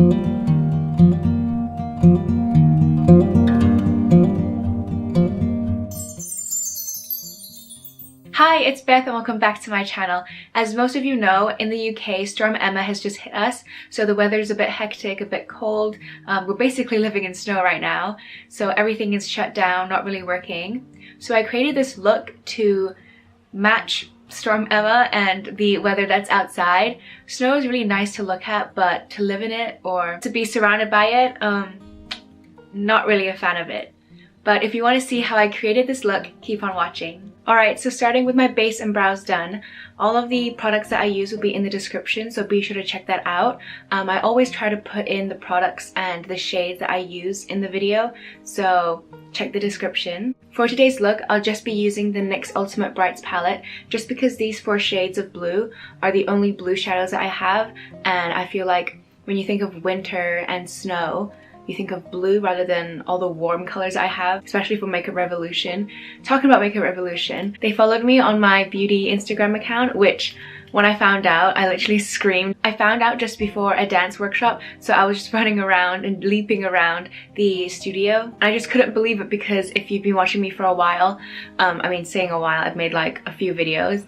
Hi, it's Beth and welcome back to my channel. As most of you know, in the UK, Storm Emma has just hit us, so the weather's a bit hectic, a bit cold. We're basically living in snow right now, so everything is shut down, not really working. So I created this look to match Storm Emma and the weather that's outside. Snow is really nice to look at, but to live in it or to be surrounded by it, not really a fan of it. But if you want to see how I created this look, keep on watching. Alright, so starting with my base and brows done, all of the products that I use will be in the description, so be sure to check that out. I always try to put in the products and the shades that I use in the video, so check the description. For today's look, I'll just be using the NYX Ultimate Brights palette, just because these 4 shades of blue are the only blue shadows that I have, and I feel like when you think of winter and snow, you think of blue rather than all the warm colors I have, especially for Makeup Revolution. Talking about Makeup Revolution, they followed me on my beauty Instagram account, which when I found out, I literally screamed. I found out just before a dance workshop, so I was just running around and leaping around the studio. I just couldn't believe it because if you've been watching me for a while, I mean saying a while, I've made like a few videos.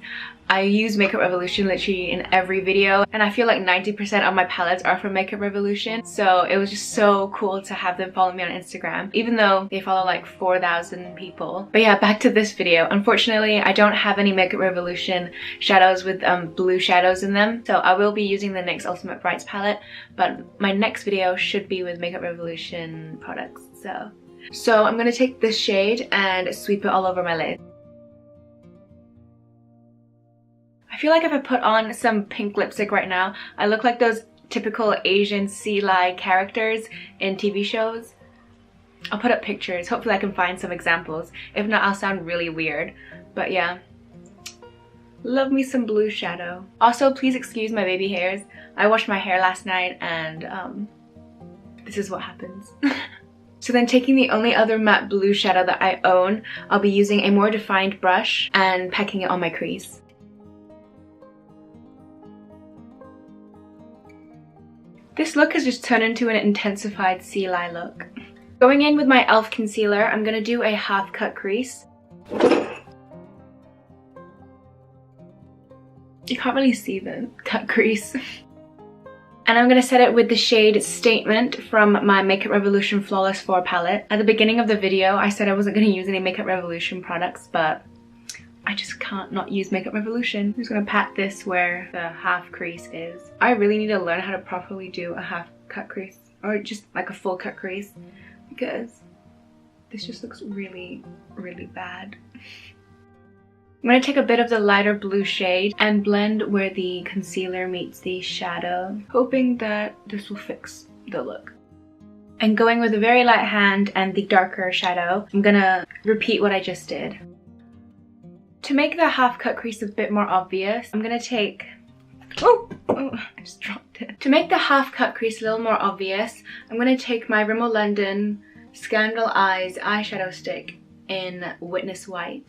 I use Makeup Revolution literally in every video, and I feel like 90% of my palettes are from Makeup Revolution, so it was just so cool to have them follow me on Instagram, even though they follow like 4,000 people. But yeah, back to this video. Unfortunately, I don't have any Makeup Revolution shadows with blue shadows in them, so I will be using the NYX Ultimate Brights palette, but my next video should be with Makeup Revolution products. So I'm gonna take this shade and sweep it all over my lid. I feel like if I put on some pink lipstick right now, I look like those typical Asian sea lion characters in TV shows. I'll put up pictures. Hopefully I can find some examples. If not, I'll sound really weird. But yeah. Love me some blue shadow. Also, please excuse my baby hairs. I washed my hair last night and this is what happens. So then taking the only other matte blue shadow that I own, I'll be using a more defined brush and packing it on my crease. This look has just turned into an intensified sea lion look. Going in with my e.l.f. concealer, I'm going to do a half cut crease. You can't really see the cut crease. And I'm going to set it with the shade Statement from my Makeup Revolution Flawless 4 palette. At the beginning of the video, I said I wasn't going to use any Makeup Revolution products, but I just can't not use Makeup Revolution. I'm just gonna pat this where the half crease is. I really need to learn how to properly do a half cut crease, or just like a full cut crease, because this just looks really, really bad. I'm gonna take a bit of the lighter blue shade and blend where the concealer meets the shadow, hoping that this will fix the look. And going with a very light hand and the darker shadow, I'm gonna repeat what I just did. To make the half cut crease a bit more obvious, I'm gonna take... Oh, I just dropped it. To make the half cut crease a little more obvious, I'm gonna take my Rimmel London Scandaleyes eyeshadow stick in Witness White.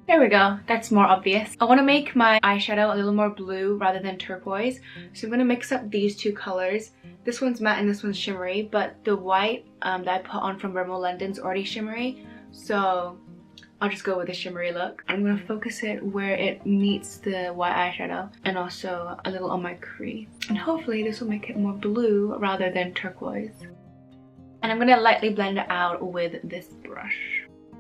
There we go, that's more obvious. I want to make my eyeshadow a little more blue rather than turquoise, so I'm going to mix up these 2 colors. This one's matte and this one's shimmery, but the white that I put on from Rimmel London's already shimmery, so I'll just go with a shimmery look. I'm going to focus it where it meets the white eyeshadow and also a little on my crease. And hopefully this will make it more blue rather than turquoise. And I'm going to lightly blend it out with this brush.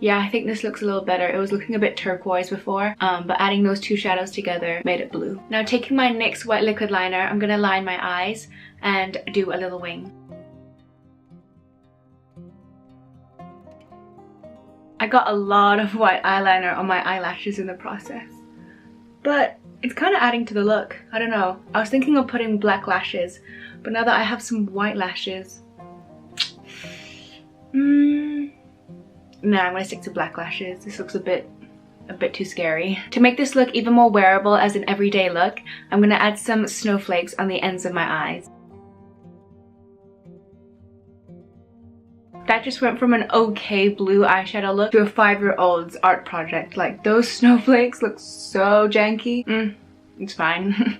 Yeah, I think this looks a little better. It was looking a bit turquoise before, but adding those 2 shadows together made it blue. Now taking my NYX White Liquid Liner, I'm going to line my eyes and do a little wing. I got a lot of white eyeliner on my eyelashes in the process, but it's kind of adding to the look. I don't know. I was thinking of putting black lashes, but now that I have some white lashes, nah, I'm gonna stick to black lashes. This looks a bit too scary. To make this look even more wearable as an everyday look, I'm gonna add some snowflakes on the ends of my eyes. That just went from an okay blue eyeshadow look to a 5-year-old's art project. Like, those snowflakes look so janky. It's fine.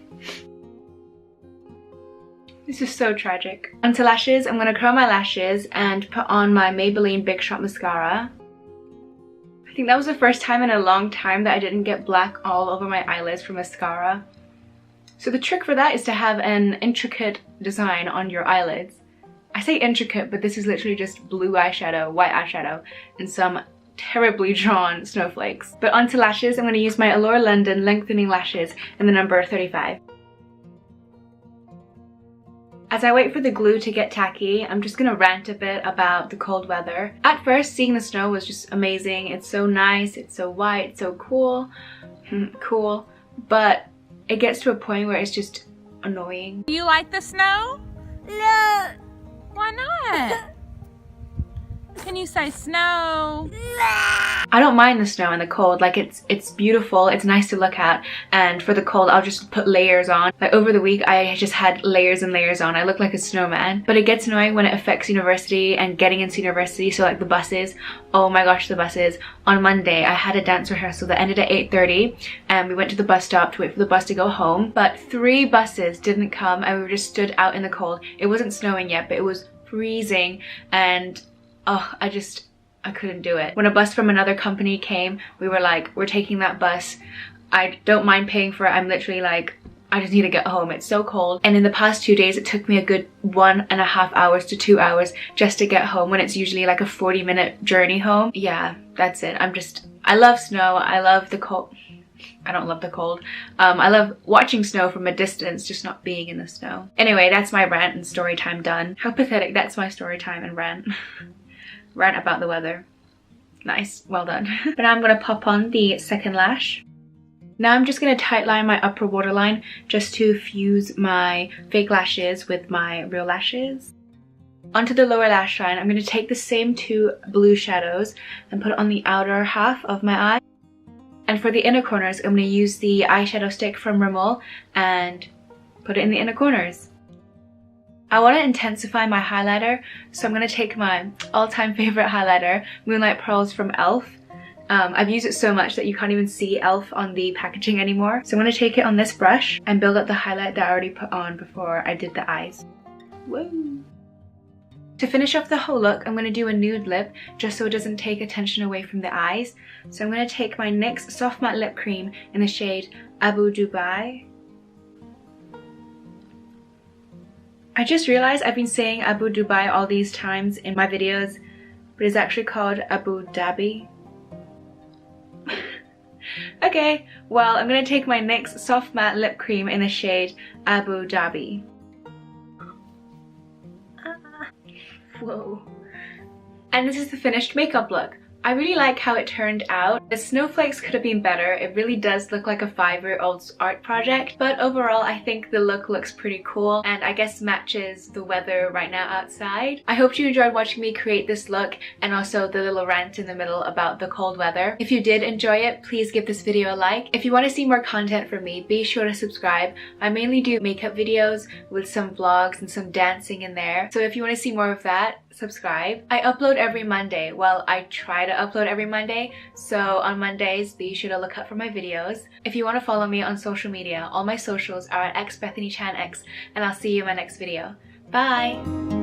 This is so tragic. Onto lashes, I'm going to curl my lashes and put on my Maybelline Big Shot Mascara. I think that was the first time in a long time that I didn't get black all over my eyelids from mascara. So the trick for that is to have an intricate design on your eyelids. I say intricate, but this is literally just blue eyeshadow, white eyeshadow, and some terribly drawn snowflakes. But onto lashes, I'm going to use my Eylure London Lengthening Lashes in the number 35. As I wait for the glue to get tacky, I'm just gonna rant a bit about the cold weather. At first, seeing the snow was just amazing. It's so nice, it's so white, it's so cool. Cool. But it gets to a point where it's just annoying. Do you like the snow? No. Why not? Can you say snow? I don't mind the snow and the cold. Like, it's beautiful, it's nice to look at, and for the cold I'll just put layers on. Like over the week I just had layers and layers on. I look like a snowman. But it gets annoying when it affects university and getting into university. So like the buses, oh my gosh, the buses. On Monday I had a dance rehearsal that ended at 8:30 and we went to the bus stop to wait for the bus to go home, but 3 buses didn't come and we were just stood out in the cold. It wasn't snowing yet, but it was freezing, and oh, I couldn't do it. When a bus from another company came, we were like, we're taking that bus. I don't mind paying for it. I'm literally like, I just need to get home. It's so cold. And in the past 2 days, it took me a good 1.5 hours to 2 hours just to get home, when it's usually like a 40-minute journey home. Yeah, that's it. I love snow. I love the cold. I don't love the cold. I love watching snow from a distance, just not being in the snow. Anyway, that's my rant and story time done. How pathetic. That's my story time and rant. Rant about the weather. Nice, well done. But now I'm going to pop on the second lash. Now I'm just going to tightline my upper waterline just to fuse my fake lashes with my real lashes. Onto the lower lash line, I'm going to take the same 2 blue shadows and put it on the outer half of my eye. And for the inner corners, I'm going to use the eyeshadow stick from Rimmel and put it in the inner corners. I want to intensify my highlighter, so I'm going to take my all-time favorite highlighter, Moonlight Pearls from e.l.f. I've used it so much that you can't even see e.l.f. on the packaging anymore. So I'm going to take it on this brush and build up the highlight that I already put on before I did the eyes. Whoa! To finish off the whole look, I'm going to do a nude lip just so it doesn't take attention away from the eyes. So I'm going to take my NYX Soft Matte Lip Cream in the shade Abu Dubai. I just realized I've been saying Abu Dubai all these times in my videos, but it's actually called Abu Dhabi. Okay, well, I'm going to take my NYX Soft Matte Lip Cream in the shade Abu Dhabi. Whoa. And this is the finished makeup look. I really like how it turned out. The snowflakes could have been better. It really does look like a 5-year-old's art project, but overall I think the look looks pretty cool and I guess matches the weather right now outside. I hope you enjoyed watching me create this look and also the little rant in the middle about the cold weather. If you did enjoy it, please give this video a like. If you want to see more content from me, be sure to subscribe. I mainly do makeup videos with some vlogs and some dancing in there, so if you want to see more of that, subscribe. I upload every Monday. Well, I try to upload every Monday, so on Mondays be sure to look out for my videos. If you want to follow me on social media, all my socials are at xbethanychanx, and I'll see you in my next video. Bye!